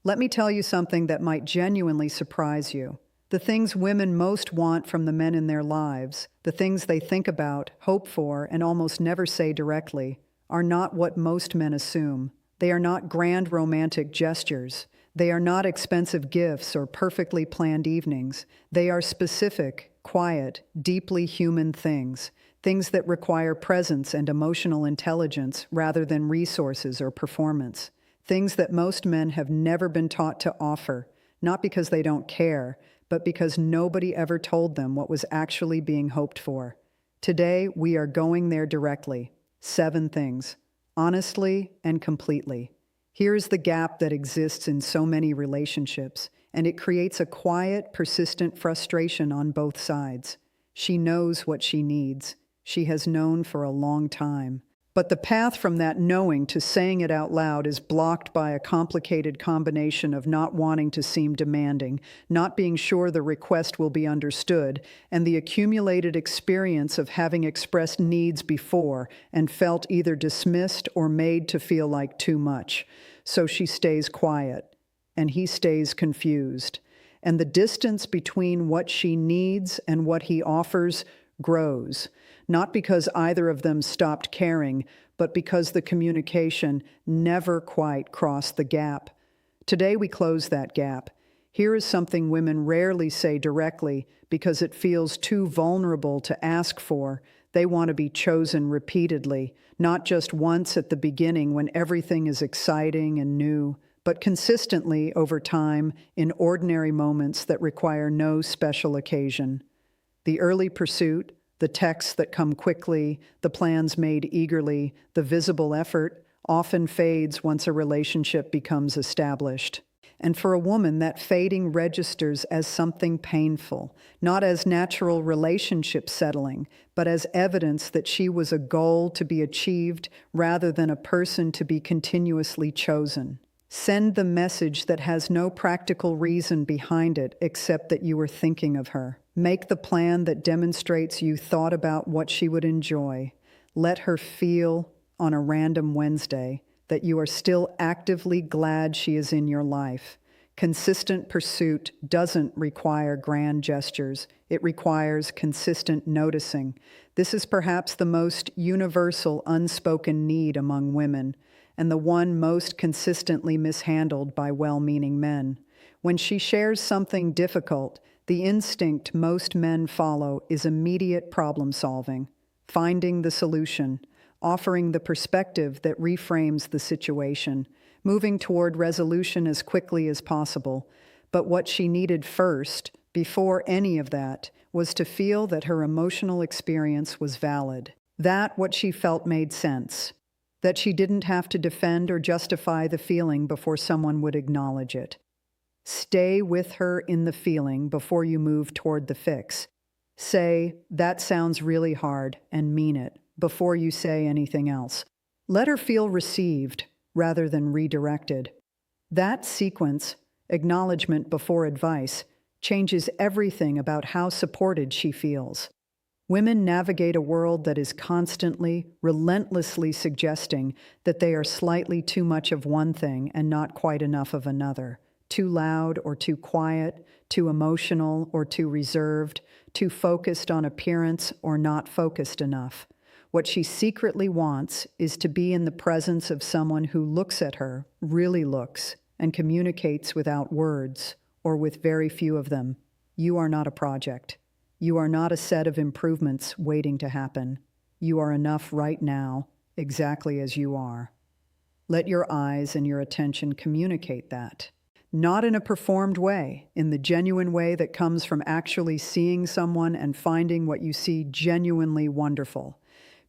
Let me tell you something that might genuinely surprise you. The things women most want from the men in their lives, the things they think about, hope for, and almost never say directly, are not what most men assume. They are not grand romantic gestures. They are not expensive gifts or perfectly planned evenings. They are specific, quiet, deeply human things. Things that require presence and emotional intelligence rather than resources or performance. Things that most men have never been taught to offer, not because they don't care, but because nobody ever told them what was actually being hoped for. Today, we are going there directly. 7 things, honestly and completely. Here's the gap that exists in so many relationships, and it creates a quiet, persistent frustration on both sides. She knows what she needs. She has known for a long time. But the path from that knowing to saying it out loud is blocked by a complicated combination of not wanting to seem demanding, not being sure the request will be understood, and the accumulated experience of having expressed needs before and felt either dismissed or made to feel like too much. So she stays quiet, and he stays confused. And the distance between what she needs and what he offers grows, not because either of them stopped caring, but because the communication never quite crossed the gap. Today we close that gap. Here is something women rarely say directly because it feels too vulnerable to ask for. They want to be chosen repeatedly, not just once at the beginning when everything is exciting and new, but consistently over time in ordinary moments that require no special occasion. The early pursuit, the texts that come quickly, the plans made eagerly, the visible effort often fades once a relationship becomes established. And for a woman, that fading registers as something painful, not as natural relationship settling, but as evidence that she was a goal to be achieved rather than a person to be continuously chosen. Send the message that has no practical reason behind it except that you were thinking of her. Make the plan that demonstrates you thought about what she would enjoy. Let her feel on a random Wednesday that you are still actively glad she is in your life. Consistent pursuit doesn't require grand gestures. It requires consistent noticing. This is perhaps the most universal unspoken need among women, and the one most consistently mishandled by well-meaning men. When she shares something difficult, the instinct most men follow is immediate problem solving, finding the solution, offering the perspective that reframes the situation, moving toward resolution as quickly as possible. But what she needed first, before any of that, was to feel that her emotional experience was valid, that what she felt made sense, that she didn't have to defend or justify the feeling before someone would acknowledge it. Stay with her in the feeling before you move toward the fix. Say, "That sounds really hard," and mean it before you say anything else. Let her feel received rather than redirected. That sequence, acknowledgement before advice, changes everything about how supported she feels. Women navigate a world that is constantly, relentlessly suggesting that they are slightly too much of one thing and not quite enough of another. Too loud or too quiet, too emotional or too reserved, too focused on appearance or not focused enough. What she secretly wants is to be in the presence of someone who looks at her, really looks, and communicates without words, or with very few of them. You are not a project. You are not a set of improvements waiting to happen. You are enough right now, exactly as you are. Let your eyes and your attention communicate that. Not in a performed way, in the genuine way that comes from actually seeing someone and finding what you see genuinely wonderful.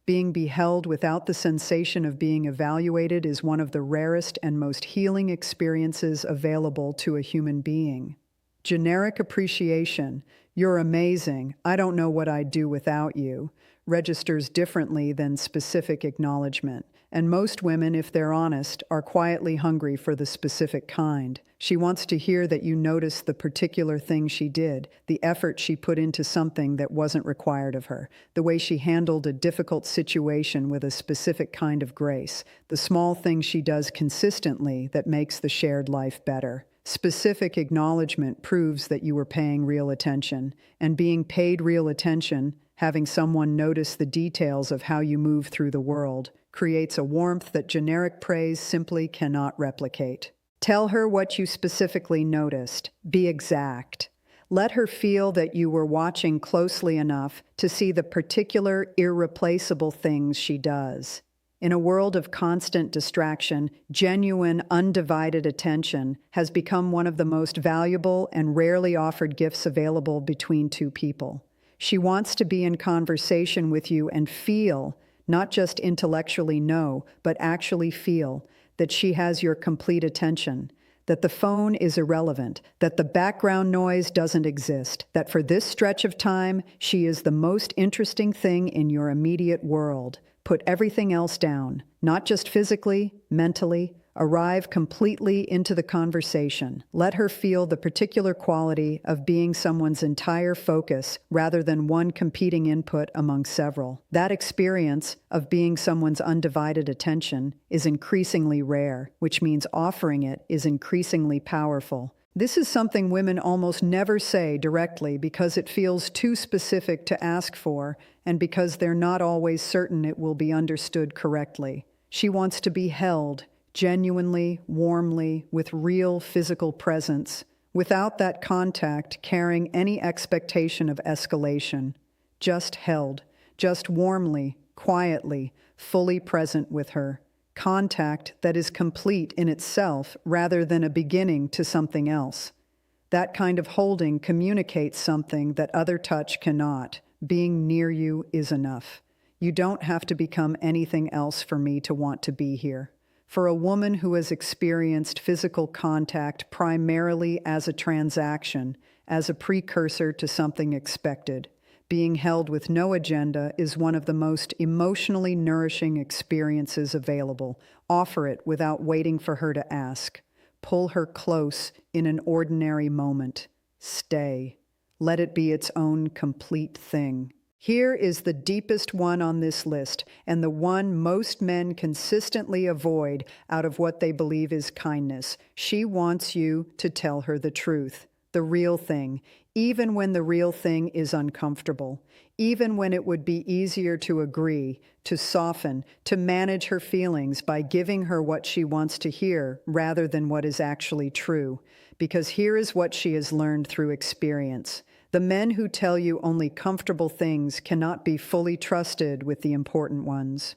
Being beheld without the sensation of being evaluated is one of the rarest and most healing experiences available to a human being. Generic appreciation, "You're amazing, I don't know what I'd do without you," registers differently than specific acknowledgement. And most women, if they're honest, are quietly hungry for the specific kind. She wants to hear that you notice the particular thing she did, the effort she put into something that wasn't required of her, the way she handled a difficult situation with a specific kind of grace, the small things she does consistently that makes the shared life better. Specific acknowledgement proves that you were paying real attention, and being paid real attention, having someone notice the details of how you move through the world, creates a warmth that generic praise simply cannot replicate. Tell her what you specifically noticed. Be exact. Let her feel that you were watching closely enough to see the particular, irreplaceable things she does. In a world of constant distraction, genuine, undivided attention has become one of the most valuable and rarely offered gifts available between two people. She wants to be in conversation with you and feel, not just intellectually know, but actually feel, that she has your complete attention, that the phone is irrelevant, that the background noise doesn't exist, that for this stretch of time, she is the most interesting thing in your immediate world. Put everything else down, not just physically, mentally. Arrive completely into the conversation. Let her feel the particular quality of being someone's entire focus rather than one competing input among several. That experience of being someone's undivided attention is increasingly rare, which means offering it is increasingly powerful. This is something women almost never say directly because it feels too specific to ask for and because they're not always certain it will be understood correctly. She wants to be held, genuinely, warmly, with real physical presence, without that contact carrying any expectation of escalation. Just held, just warmly, quietly, fully present with her. Contact that is complete in itself rather than a beginning to something else. That kind of holding communicates something that other touch cannot. Being near you is enough. You don't have to become anything else for me to want to be here. For a woman who has experienced physical contact primarily as a transaction, as a precursor to something expected, being held with no agenda is one of the most emotionally nourishing experiences available. Offer it without waiting for her to ask. Pull her close in an ordinary moment. Stay. Let it be its own complete thing. Here is the deepest one on this list, and the one most men consistently avoid out of what they believe is kindness. She wants you to tell her the truth, the real thing, even when the real thing is uncomfortable, even when it would be easier to agree, to soften, to manage her feelings by giving her what she wants to hear rather than what is actually true. Because here is what she has learned through experience. The men who tell you only comfortable things cannot be fully trusted with the important ones.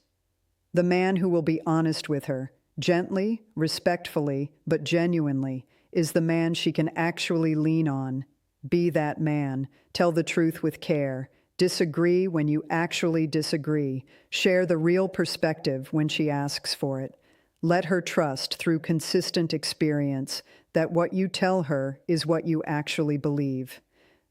The man who will be honest with her, gently, respectfully, but genuinely, is the man she can actually lean on. Be that man. Tell the truth with care. Disagree when you actually disagree. Share the real perspective when she asks for it. Let her trust through consistent experience that what you tell her is what you actually believe.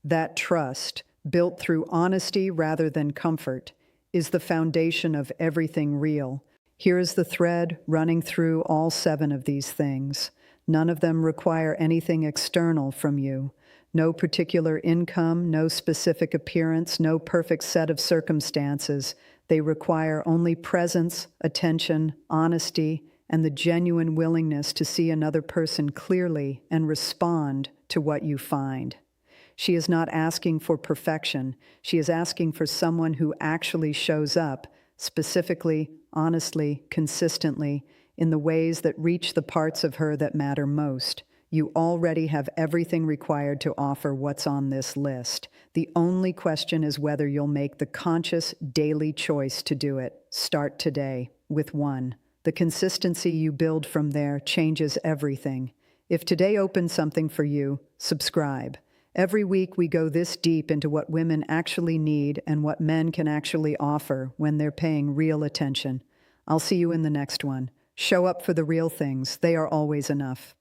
That trust, built through honesty rather than comfort, is the foundation of everything real. Here is the thread running through all 7 of these things. None of them require anything external from you. No particular income, no specific appearance, no perfect set of circumstances. They require only presence, attention, honesty, and the genuine willingness to see another person clearly and respond to what you find. She is not asking for perfection. She is asking for someone who actually shows up, specifically, honestly, consistently, in the ways that reach the parts of her that matter most. You already have everything required to offer what's on this list. The only question is whether you'll make the conscious, daily choice to do it. Start today with 1. The consistency you build from there changes everything. If today opens something for you, subscribe. Every week we go this deep into what women actually need and what men can actually offer when they're paying real attention. I'll see you in the next one. Show up for the real things. They are always enough.